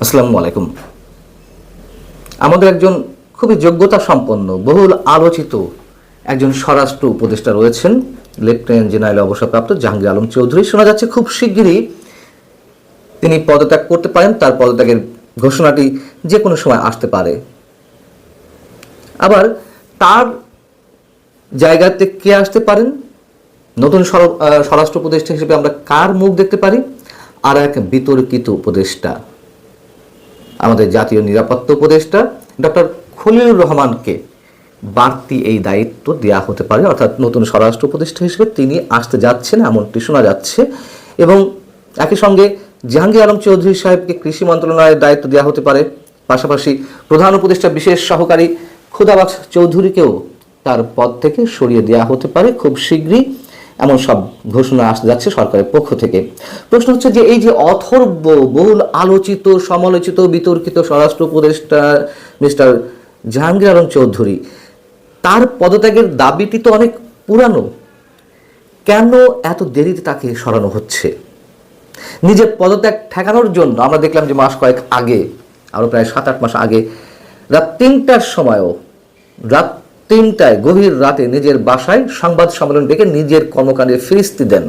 আসসালামু আলাইকুম। আমাদের একজন খুবই যোগ্যতা সম্পন্ন বহুল আলোচিত একজন স্বরাষ্ট্র উপদেষ্টা রয়েছেন, লেফটেন্যান্ট জেনারেল অবসরপ্রাপ্ত জাহাঙ্গীর আলম চৌধুরী। শোনা যাচ্ছে খুব শিগগিরই তিনি পদত্যাগ করতে পারেন, তার পদত্যাগের ঘোষণাটি যে কোনো সময় আসতে পারে। আবার তার জায়গাতে কে আসতে পারেন, নতুন স্বরাষ্ট্র উপদেষ্টা হিসেবে আমরা কার মুখ দেখতে পারি? আর এক বিতর্কিত উপদেষ্টা, আমাদের জাতীয় নিরাপত্তা উপদেষ্টা ডক্টর খলিলুর রহমানকে বাড়তি এই দায়িত্ব দেওয়া হতে পারে, অর্থাৎ নতুন স্বরাষ্ট্র উপদেষ্টা হিসেবে তিনি আসতে যাচ্ছেন এমনটি শোনা যাচ্ছে। এবং একই সঙ্গে জাহাঙ্গীর আলম চৌধুরী সাহেবকে কৃষি মন্ত্রণালয়ের দায়িত্ব দেওয়া হতে পারে। পাশাপাশি প্রধান উপদেষ্টা বিশেষ সহকারী খুদাবাক্স চৌধুরীকেও তার পদ থেকে সরিয়ে দেওয়া হতে পারে খুব শীঘ্রই, এমন সব ঘোষণা আসতে যাচ্ছে সরকারের পক্ষ থেকে। প্রশ্ন হচ্ছে যে এই যে অথর্ব বহুল আলোচিত সমালোচিত বিতর্কিত স্বরাষ্ট্র উপদেষ্টা মিস্টার জাহাঙ্গীর আলম চৌধুরী, তার পদত্যাগের দাবিটি তো অনেক পুরানো, কেন এত দেরিতে তাকে সরানো হচ্ছে? নিজের পদত্যাগ ঠেকানোর জন্য আমরা দেখলাম যে মাস কয়েক আগে, আরও প্রায় 7-8 মাস আগে, রাত 3টার সময়ও, রাত 3টায় গভীর রাতে নিজের বাসায় সংবাদ সম্মেলন ডেকে নিজের কর্মকাণ্ডে ফিরিস্তি দেন।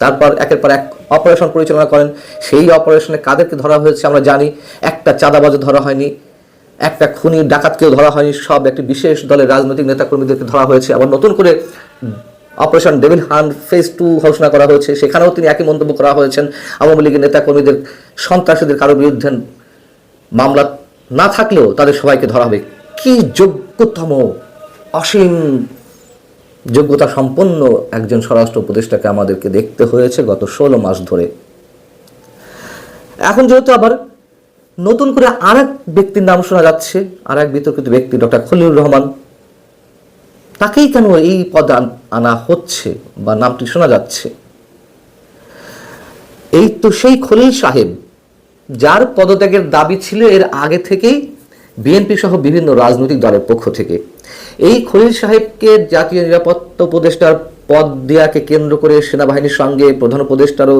তারপর একের পর এক অপারেশন পরিচালনা করেন। সেই অপারেশনে কাদেরকে ধরা হয়েছে আমরা জানি। একটা চাঁদাবাজও ধরা হয়নি, একটা খুনি ডাকাতকেও ধরা হয়নি, সব একটি বিশেষ দলের রাজনৈতিক নেতাকর্মীদেরকে ধরা হয়েছে। আবার নতুন করে অপারেশন ডেভিল হান্ট ফেজ 2 ঘোষণা করা হয়েছে, সেখানেও তিনি একই মন্তব্য করা হয়েছেন। আওয়ামী লীগের নেতাকর্মীদের, সন্ত্রাসীদের কারো বিরুদ্ধে মামলা না থাকলেও তাদের সবাইকে ধরা হবে। কি যোগ্যতম, অসীম যোগ্যতা সম্পন্ন একজন স্বরাষ্ট্র উপদেষ্টাকে আমাদেরকে দেখতে হয়েছে গত 16 মাস ধরে। এখন যেহেতু আবার নতুন করে আর এক ব্যক্তির নাম শোনা যাচ্ছে, আর এক বিতর্কিত ব্যক্তি ডক্টর খলিলুর রহমান, তাকেই কেন এই পদে আনা হচ্ছে বা নামটি শোনা যাচ্ছে? এই তো সেই খলিল সাহেব, যার পদত্যাগের দাবি ছিল এর আগে থেকেই বিএনপি সহ বিভিন্ন রাজনৈতিক দলের পক্ষ থেকে। এই খলিল সাহেবকে জাতীয় নিরাপত্তা উপদেষ্টার পদ দেওয়াকে কেন্দ্র করে সেনাবাহিনীর সঙ্গে প্রধান উপদেষ্টারও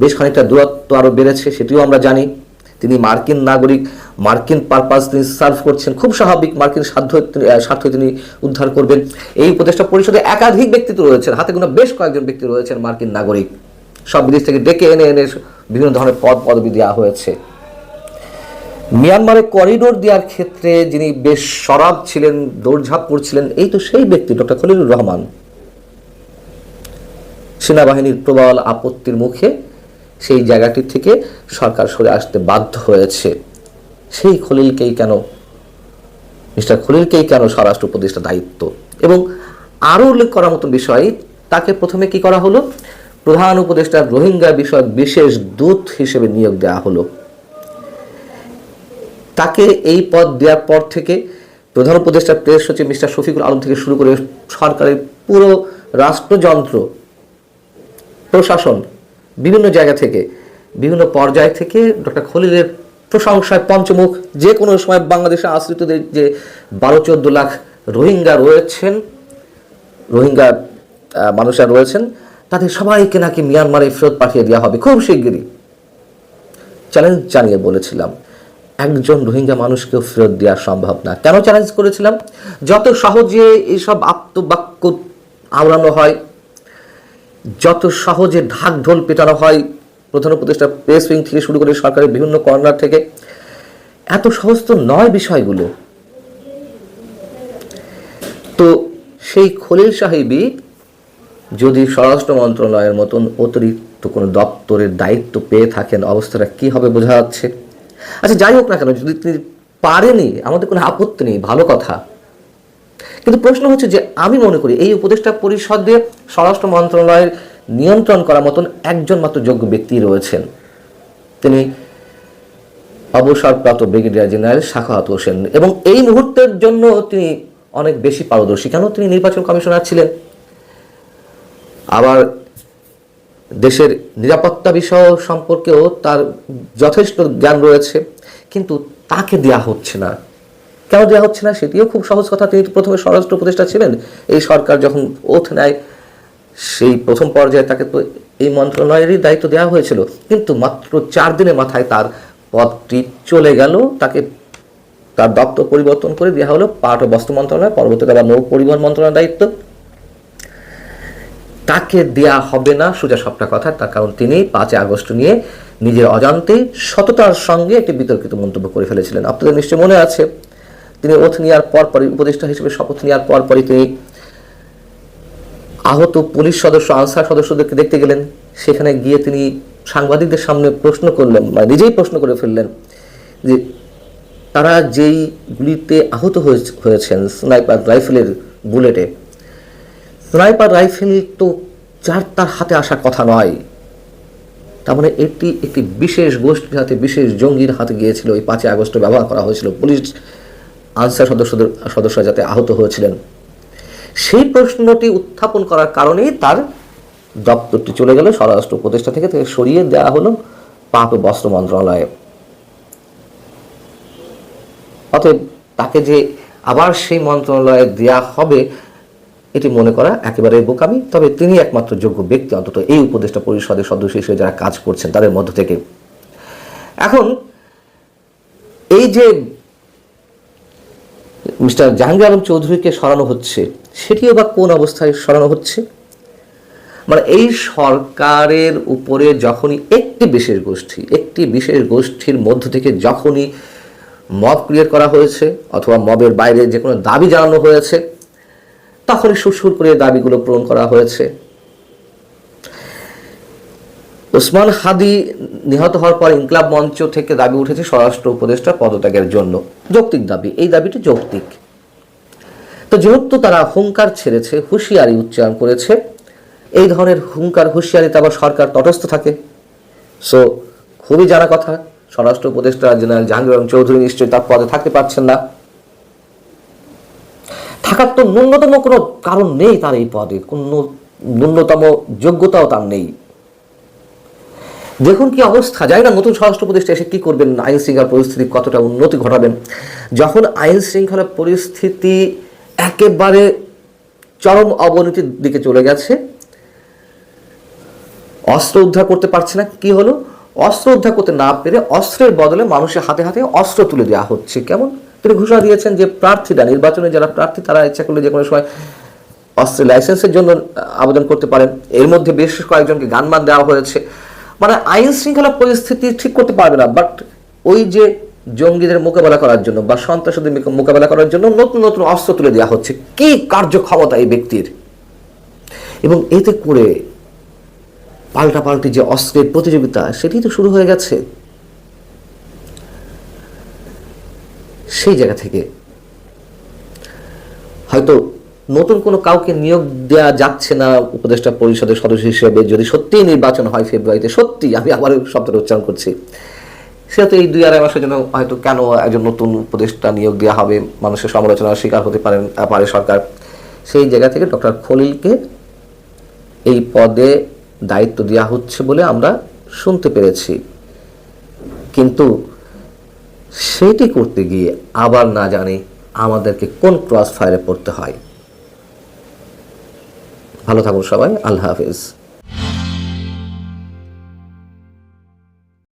বেশ খানিকটা দূরত্ব আরও বেড়েছে, সেটিও আমরা জানি। তিনি মার্কিন নাগরিক, মার্কিন পারপাস তিনি সার্ভ করছেন, খুব স্বাভাবিক, মার্কিন স্বার্থ তিনি উদ্ধার করবেন। এই উপদেষ্টা পরিষদে একাধিক ব্যক্তিত্ব রয়েছেন, হাতে গোনা বেশ কয়েকজন ব্যক্তি রয়েছেন মার্কিন নাগরিক, সব বিদেশ থেকে ডেকে এনে এনে বিভিন্ন ধরনের পদবি দেওয়া হয়েছে। মিয়ানমারে করিডোর দেওয়ার ক্ষেত্রে যিনি বেশ সরব ছিলেন, দৌড়ঝাঁপ করছিলেন, এই তো সেই ব্যক্তি ডক্টর খলিলুর রহমান। সেনাবাহিনীর প্রবল আপত্তির মুখে সেই জায়গাটি থেকে সরকার সরে আসতে বাধ্য হয়েছে। সেই খলিলকেই কেন, মিস্টার খলিলকেই কেন স্বরাষ্ট্র উপদেষ্টা দায়িত্ব? এবং আরও উল্লেখ করার মতন বিষয়, তাকে প্রথমে কি করা হলো, প্রধান উপদেষ্টার রোহিঙ্গা বিষয়ক বিশেষ দূত হিসেবে নিয়োগ দেওয়া হলো। তাকে এই পদ দেওয়ার পর থেকে প্রধান উপদেষ্টার প্রেস সচিব মিস্টার শফিকুল আলম থেকে শুরু করে সরকারের পুরো রাষ্ট্রযন্ত্র, প্রশাসন, বিভিন্ন জায়গা থেকে, বিভিন্ন পর্যায় থেকে ডক্টর খলিলের প্রশংসায় পঞ্চমুখ। যে কোনো সময় বাংলাদেশে আশ্রিতদের যে 12-14 লাখ রোহিঙ্গা রয়েছেন, রোহিঙ্গা মানুষরা রয়েছেন, তাদের সবাইকে নাকি মিয়ানমারে ফেরত পাঠিয়ে দেওয়া হবে খুব শিগগিরই। চ্যালেঞ্জ জানিয়ে বলেছিলাম, একজন রোহিঙ্গা মানুষকেও ফেরত দেওয়া সম্ভব না। কেন চ্যালেঞ্জ করেছিলাম? যত সহজে এইসব আপ্তবাক্য আওড়ানো হয়, যত সহজে ঢাক ঢোল পেটানো হয় প্রধান উপদেষ্টা প্রেস উইং থেকে শুরু করে সরকারের বিভিন্ন কর্নার থেকে, এত সহজ তো নয় বিষয়গুলো। তো সেই খলিল সাহেবই যদি স্বরাষ্ট্র মন্ত্রণালয়ের মতন অতিরিক্ত কোনো দপ্তরের দায়িত্ব পেয়ে থাকেন, অবস্থাটা কি হবে বোঝা যাচ্ছে। আচ্ছা, যাই হোক না কেন, যদি তিনি পারেনি আমাদের কোনো আপত্তি নেই, ভালো কথা। কিন্তু প্রশ্ন হচ্ছে যে আমি মনে করি এই উপদেষ্টা পরিষদে স্বরাষ্ট্র মন্ত্রণালয়ের নিয়ন্ত্রণ করার মতন একজন মাত্র যোগ্য ব্যক্তি রয়েছেন, তিনি অবসরপ্রাপ্ত ব্রিগেডিয়ার জেনারেল সাখাওয়াত হোসেন। এবং এই মুহূর্তের জন্য তিনি অনেক বেশি পারদর্শী। কেন? তিনি নির্বাচন কমিশনার ছিলেন, আবার দেশের নিরাপত্তা বিষয় সম্পর্কেও তার যথেষ্ট জ্ঞান রয়েছে। কিন্তু তাকে দেওয়া হচ্ছে না। কেন দেওয়া হচ্ছে না সেটিও খুব সহজ কথা। তিনি প্রথমে স্বরাষ্ট্র উপদেষ্টা ছিলেন, এই সরকার যখন ওথ নেয় সেই প্রথম পর্যায়ে তাকে তো এই মন্ত্রণালয়েরই দায়িত্ব দেওয়া হয়েছিল, কিন্তু মাত্র 4 দিনের মাথায় তার পদটি চলে গেল, তাকে তার দপ্তর পরিবর্তন করে দেওয়া হলো পাট ও বস্ত্র মন্ত্রণালয়, পরবর্তীতে আবার নৌ পরিবহন মন্ত্রণালয়ের দায়িত্ব। তাকে দেয়া হবে না সোজা সবটা কথা, তার কারণ তিনি 5 আগস্ট নিয়ে নিজের অজান্তেই সততার সঙ্গে একটি বিতর্কিত মন্তব্য করে ফেলেছিলেন। আপনাদের নিশ্চয় মনে আছে, তিনি ওথ নেওয়ার পরপরই, উপদেষ্টা হিসেবে শপথ নেওয়ার পরপরই তিনি আহত পুলিশ সদস্য, আনসার সদস্যদেরকে দেখতে গেলেন। সেখানে গিয়ে তিনি সাংবাদিকদের সামনে প্রশ্ন করলেন, মানে নিজেই প্রশ্ন করে ফেললেন যে তারা যেই গুলিতে আহত হয়েছেন স্নাইপার রাইফেলের বুলেটে, স্নাইপার রাইফেল তো তার হাতে আসার কথা নয়। তার মানে এটি একটি বিশেষ গোষ্ঠীর হাতে, বিশেষ জঙ্গির হাতে গিয়েছিল। ওই 5 আগস্ট ব্যবহার করা হয়েছিল পুলিশ আনসার সদস্যরা যাতে আহত হয়েছিলেন। সেই প্রশ্নটি উত্থাপন করার কারণেই তার দপ্তরটি চলে গেল স্বরাষ্ট্র উপদেষ্টা থেকে সরিয়ে দেওয়া হলো পাট ও বস্ত্র মন্ত্রণালয়ে। অতএব তাকে যে আবার সেই মন্ত্রণালয়ে দেয়া হবে এটি মনে করা একেবারে বোকামি। তবে তিনি একমাত্র যোগ্য ব্যক্তি, অন্তত এই উপদেষ্টা পরিষদের সদস্য হিসেবে যারা কাজ করছেন তাদের মধ্য থেকে। এখন এই যে মিস্টার জাহাঙ্গীর আলম চৌধুরীকে সরানো হচ্ছে, সেটিও বা কোন অবস্থায় সরানো হচ্ছে? মানে এই সরকারের উপরে যখনই একটি বিশেষ গোষ্ঠীর মধ্য থেকে যখনই মব ক্রিয়েট করা হয়েছে অথবা মবের বাইরে যে কোনো দাবি জানানো হয়েছে, তখনই সুরসুর করে দাবিগুলো পূরণ করা হয়েছে। ওসমান হাদি নিহত হওয়ার পর ইনকলাব মঞ্চ থেকে দাবি উঠেছে স্বরাষ্ট্র উপদেষ্টার পদত্যাগের জন্য। যৌক্তিক দাবি, এই দাবিটি যৌক্তিক। তো যেহেতু তারা হুঙ্কার ছেড়েছে, হুঁশিয়ারি উচ্চারণ করেছে, এই ধরনের হুঙ্কার হুঁশিয়ারিতে আবার সরকার তটস্থ থাকে। সো খুবই জানা কথা, স্বরাষ্ট্র উপদেষ্টা জেনারেল জাহাঙ্গীর আলম চৌধুরী নিশ্চয়ই তার পদে থাকতে পারছেন না। থাকার তো ন্যূনতম কোনো কারণ নেই, তার এই পদে কোনো ন্যূনতম যোগ্যতাও তার নেই। দেখুন কি অবস্থা, জানি না নতুন স্বরাষ্ট্র উপদেষ্টা এসে কি করবেন, আইন শৃঙ্খলা পরিস্থিতি কতটা উন্নতি ঘটাবেন। যখন আইন শৃঙ্খলা পরিস্থিতি একেবারে চরম অবনতির দিকে চলে গেছে, অস্ত্র উদ্ধার করতে পারছে না, কি হলো, অস্ত্র উদ্ধার করতে না পেরে অস্ত্রের বদলে মানুষের হাতে হাতে অস্ত্র তুলে দেওয়া হচ্ছে। কেমন? তিনি ঘোষণা দিয়েছেন যে প্রার্থীরা, নির্বাচনে যারা প্রার্থী তারা ইচ্ছা করলে যে কোনো সময় অস্ত্রের লাইসেন্সের জন্য আবেদন করতে পারেন। এর মধ্যে বেশ কয়েকজনকে গানমান দেওয়া হয়েছে। মানে আইন শৃঙ্খলা পরিস্থিতি ঠিক করতে পারবে না, বাট ওই যে জঙ্গিদের মোকাবেলা করার জন্য বা সন্ত্রাসীদের মোকাবেলা করার জন্য নতুন নতুন অস্ত্র তুলে দেওয়া হচ্ছে। কি কার্যক্ষমতা এই ব্যক্তির! এবং এতে করে পাল্টাপাল্টি যে অস্ত্রের প্রতিযোগিতা, সেটি তো শুরু হয়ে গেছে। সেই জায়গা থেকে হয়তো নতুন কোনো কাউকে নিয়োগ দেওয়া যাচ্ছে না উপদেষ্টা পরিষদের সদস্য হিসেবে। যদি সত্যিই নির্বাচন হয় ফেব্রুয়ারিতে, সত্যি, আমি আবার শব্দটা উচ্চারণ করছি, সেটা তো এই 2-2.5 মাসের জন্য হয়তো কেন একজন নতুন উপদেষ্টা নিয়োগ দেওয়া হবে, মানুষের সমালোচনার শিকার হতে পারে সরকার। সেই জায়গা থেকে ডক্টর খলিলকে এই পদে দায়িত্ব দেওয়া হচ্ছে বলে আমরা শুনতে পেরেছি। কিন্তু সেটি করতে গিয়ে আবার না জানি আমাদেরকে কোন ক্রস ফায়ারে পড়তে হয়। ভালো থাকুন সবাই, আল্লাহ হাফেজ।